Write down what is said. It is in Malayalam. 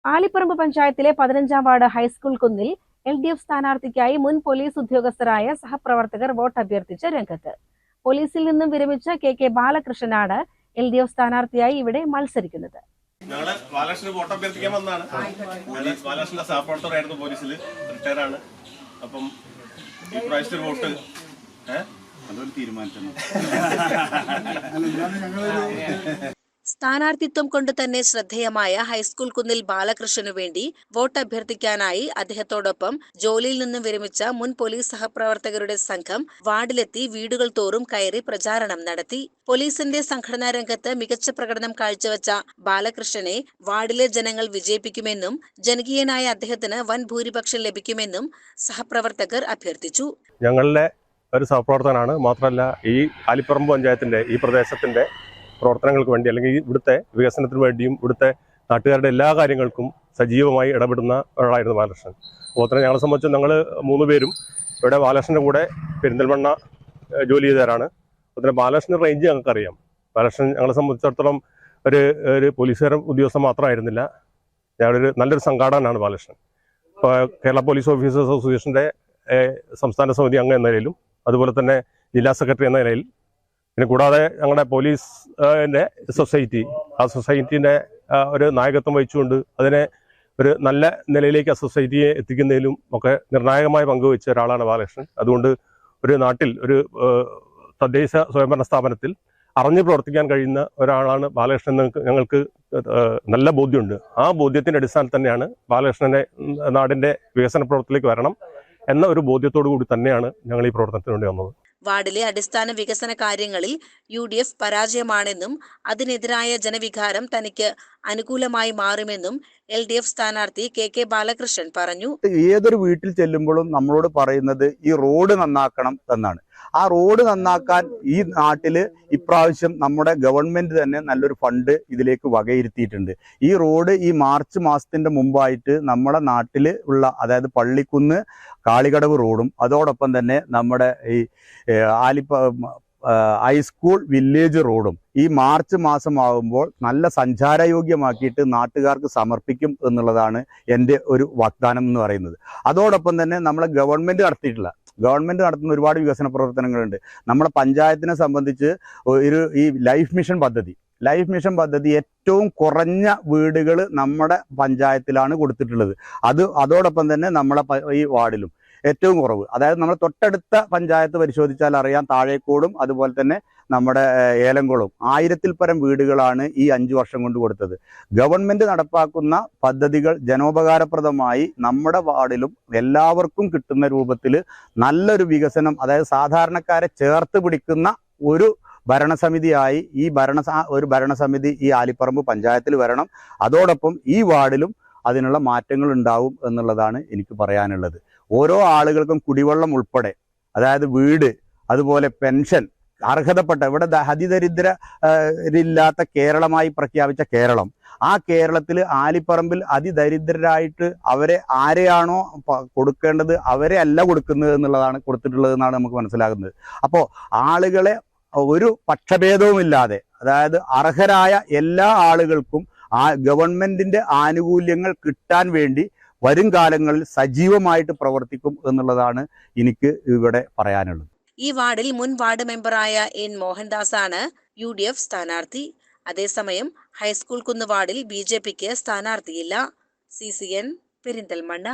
ആലിപ്പറമ്പ് പഞ്ചായത്തിലെ 15-ാം വാർഡ് ഹൈസ്കൂൾ കുന്നിൽ LDF സ്ഥാനാർത്ഥിക്കായി മുൻ പോലീസ് ഉദ്യോഗസ്ഥരായ സഹപ്രവർത്തകർ വോട്ട് അഭ്യർത്ഥിച്ച് രംഗത്ത്. പോലീസിൽ നിന്നും വിരമിച്ച KK ബാലകൃഷ്ണനാണ് LDF സ്ഥാനാർത്ഥിയായി ഇവിടെ മത്സരിക്കുന്നത്. ഞങ്ങള് ബാലകൃഷ്ണന് വോട്ട് അഭ്യർത്ഥിക്കാൻ വന്നതാണ്. ബാലകൃഷ്ണന്റെ സഹപ്രവർത്തകരായിരുന്നു പോലീസിൽ, റിട്ടയറാണ്. അപ്പം ഈ പ്രാവശ്യത്തെ വോട്ട് അതൊരു തീരുമാനിച്ചു. സ്ഥാനാർത്ഥിത്വം കൊണ്ട് തന്നെ ശ്രദ്ധേയമായ ഹൈസ്കൂൾ കുന്നിൽ ബാലകൃഷ്ണനു വേണ്ടി വോട്ട് അഭ്യർത്ഥിക്കാനായി അദ്ദേഹത്തോടൊപ്പം ജോലിയിൽ നിന്നും വിരമിച്ച മുൻ പോലീസ് സഹപ്രവർത്തകരുടെ സംഘം വാർഡിലെത്തി വീടുകൾ തോറും കയറി പ്രചാരണം നടത്തി. പോലീസിന്റെ സംഘടനാ രംഗത്ത് മികച്ച പ്രകടനം കാഴ്ചവെച്ച ബാലകൃഷ്ണനെ വാർഡിലെ ജനങ്ങൾ വിജയിപ്പിക്കുമെന്നും ജനകീയനായ അദ്ദേഹത്തിന് വൻ ഭൂരിപക്ഷം ലഭിക്കുമെന്നും സഹപ്രവർത്തകർ അഭ്യർത്ഥിച്ചു. ഞങ്ങളുടെ ഒരു സഹപ്രവർത്തകനാണ്. മാത്രമല്ല, ഈ ആലിപ്പറമ്പ് പഞ്ചായത്തിന്റെ ഈ പ്രദേശത്തിന്റെ പ്രവർത്തനങ്ങൾക്ക് വേണ്ടി അല്ലെങ്കിൽ ഇവിടുത്തെ വികസനത്തിന് വേണ്ടിയും ഇവിടുത്തെ നാട്ടുകാരുടെ എല്ലാ കാര്യങ്ങൾക്കും സജീവമായി ഇടപെടുന്ന ഒരാളായിരുന്നു ബാലകൃഷ്ണൻ. അതുപോലെ തന്നെ ഞങ്ങളെ സംബന്ധിച്ച് ഞങ്ങൾ 3 പേരും ഇവിടെ ബാലകൃഷ്ണൻ്റെ കൂടെ പെരിന്തൽമണ്ണ ജോലി ചെയ്തവരാണ്. അതുപോലെ ബാലകൃഷ്ണൻ്റെ റേഞ്ച് ഞങ്ങൾക്കറിയാം. ബാലകൃഷ്ണൻ ഞങ്ങളെ സംബന്ധിച്ചിടത്തോളം ഒരു പോലീസുകാരൻ ഉദ്യോഗസ്ഥൻ മാത്രമായിരുന്നില്ല, ഞങ്ങളൊരു നല്ലൊരു സംഘാടകനാണ് ബാലകൃഷ്ണൻ. ഇപ്പോൾ കേരള പോലീസ് ഓഫീസേഴ്സ് അസോസിയേഷൻ്റെ സംസ്ഥാന സമിതി അംഗം എന്ന നിലയിലും അതുപോലെ തന്നെ ജില്ലാ സെക്രട്ടറി എന്ന നിലയിൽ, പിന്നെ കൂടാതെ ഞങ്ങളുടെ പോലീസിന്റെ സൊസൈറ്റി, ആ സൊസൈറ്റീൻ്റെ ഒരു നായകത്വം വഹിച്ചുകൊണ്ട് അതിനെ ഒരു നല്ല നിലയിലേക്ക് ആ സൊസൈറ്റിയെ എത്തിക്കുന്നതിലും ഒക്കെ നിർണായകമായ പങ്കുവഹിച്ച ഒരാളാണ് ബാലകൃഷ്ണൻ. അതുകൊണ്ട് ഒരു നാട്ടിൽ ഒരു തദ്ദേശ സ്വയംഭരണ സ്ഥാപനത്തിൽ അറിഞ്ഞു പ്രവർത്തിക്കാൻ കഴിയുന്ന ഒരാളാണ് ബാലകൃഷ്ണൻ. ഞങ്ങൾക്ക് നല്ല ബോധ്യമുണ്ട്. ആ ബോധ്യത്തിന്റെ അടിസ്ഥാനത്തിൽ തന്നെയാണ് ബാലകൃഷ്ണനെ നാടിന്റെ വികസന പ്രവർത്തനത്തിലേക്ക് വരണം എന്ന ഒരു ബോധ്യത്തോടു കൂടി തന്നെയാണ് ഞങ്ങൾ ഈ പ്രവർത്തനത്തിന് വേണ്ടി വന്നത്. വാർഡിലെ അടിസ്ഥാന വികസന കാര്യങ്ങളിൽ UDF പരാജയമാണെന്നും അതിനെതിരായ ജനവികാരം തനിക്ക് അനുകൂലമായി മാറുമെന്നും LDF സ്ഥാനാർത്ഥി KK ബാലകൃഷ്ണൻ പറഞ്ഞു. ഏതൊരു വീട്ടിൽ ചെല്ലുമ്പോഴും നമ്മളോട് പറയുന്നത് ഈ റോഡ് നന്നാക്കണം എന്നാണ്. ആ റോഡ് നന്നാക്കാൻ ഈ നാട്ടില് ഇപ്രാവശ്യം നമ്മുടെ ഗവൺമെന്റ് തന്നെ നല്ലൊരു ഫണ്ട് ഇതിലേക്ക് വകയിരുത്തിയിട്ടുണ്ട്. ഈ റോഡ് ഈ മാർച്ച് മാസത്തിന്റെ മുമ്പായിട്ട് നമ്മുടെ നാട്ടില് ഉള്ള, അതായത് പള്ളിക്കുന്ന് കാളികടവ് റോഡും അതോടൊപ്പം തന്നെ നമ്മുടെ ഈ ഹൈസ്കൂൾ വില്ലേജ് റോഡും ഈ മാർച്ച് മാസമാകുമ്പോൾ നല്ല സഞ്ചാരയോഗ്യമാക്കിയിട്ട് നാട്ടുകാർക്ക് സമർപ്പിക്കും എന്നുള്ളതാണ് എൻ്റെ ഒരു വാഗ്ദാനം എന്ന് പറയുന്നത്. അതോടൊപ്പം തന്നെ നമ്മളെ ഗവൺമെന്റ് നടത്തുന്ന ഒരുപാട് വികസന പ്രവർത്തനങ്ങളുണ്ട്. നമ്മുടെ പഞ്ചായത്തിനെ സംബന്ധിച്ച് ഈ ലൈഫ് മിഷൻ പദ്ധതി ഏറ്റവും കുറഞ്ഞ വീടുകൾ നമ്മുടെ പഞ്ചായത്തിലാണ് കൊടുത്തിട്ടുള്ളത്. അതോടൊപ്പം തന്നെ നമ്മളെ ഈ വാർഡിലും ഏറ്റവും കുറവ്, അതായത് നമ്മൾ തൊട്ടടുത്ത പഞ്ചായത്ത് പരിശോധിച്ചാൽ അറിയാം, താഴേക്കോടും അതുപോലെ തന്നെ നമ്മുടെ ഏലംകുളവും 1000-ൽ പരം വീടുകളാണ് ഈ 5 വർഷം കൊണ്ട് കൊടുത്തത്. ഗവൺമെന്റ് നടപ്പാക്കുന്ന പദ്ധതികൾ ജനോപകാരപ്രദമായി നമ്മുടെ വാർഡിലും എല്ലാവർക്കും കിട്ടുന്ന രൂപത്തിൽ നല്ലൊരു വികസനം, അതായത് സാധാരണക്കാരെ ചേർത്ത് പിടിക്കുന്ന ഒരു ഭരണസമിതിയായി ഒരു ഭരണസമിതി ഈ ആലിപ്പറമ്പ് പഞ്ചായത്തിൽ വരണം. അതോടൊപ്പം ഈ വാർഡിലും അതിനുള്ള മാറ്റങ്ങൾ ഉണ്ടാവും എന്നുള്ളതാണ് എനിക്ക് പറയാനുള്ളത്. ഓരോ ആളുകൾക്കും കുടിവെള്ളം ഉൾപ്പെടെ, അതായത് വീട്, അതുപോലെ പെൻഷൻ, അർഹതപ്പെട്ട ഇവിടെ അതിദരിദ്രരില്ലാത്ത കേരളമായി പ്രഖ്യാപിച്ച കേരളം, ആ കേരളത്തിൽ ആലിപ്പറമ്പിൽ അതിദരിദ്രരായിട്ട് അവരെ ആരെയാണോ കൊടുക്കേണ്ടത് അവരെ അല്ല കൊടുക്കുന്നത് കൊടുത്തിട്ടുള്ളതെന്നാണ് നമുക്ക് മനസ്സിലാകുന്നത്. അപ്പോൾ ആളുകളെ ഒരു പക്ഷഭേദവുമില്ലാതെ, അതായത് അർഹരായ എല്ലാ ആളുകൾക്കും ഗവൺമെന്റിന്റെ ആനുകൂല്യങ്ങൾ കിട്ടാൻ വേണ്ടി വരും കാലങ്ങളിൽ സജീവമായിട്ട് പ്രവർത്തിക്കും എന്നുള്ളതാണ് എനിക്ക് ഇവിടെ പറയാനുള്ളത്. ഈ വാർഡിൽ മുൻ വാർഡ് മെമ്പറായ N മോഹൻദാസാണ് UDF സ്ഥാനാർത്ഥി. അതേസമയം ഹൈസ്കൂൾ കുന്ന് വാർഡിൽ BJPക്ക് സ്ഥാനാർത്ഥിയില്ല. CCN പെരിന്തൽമണ്ണ.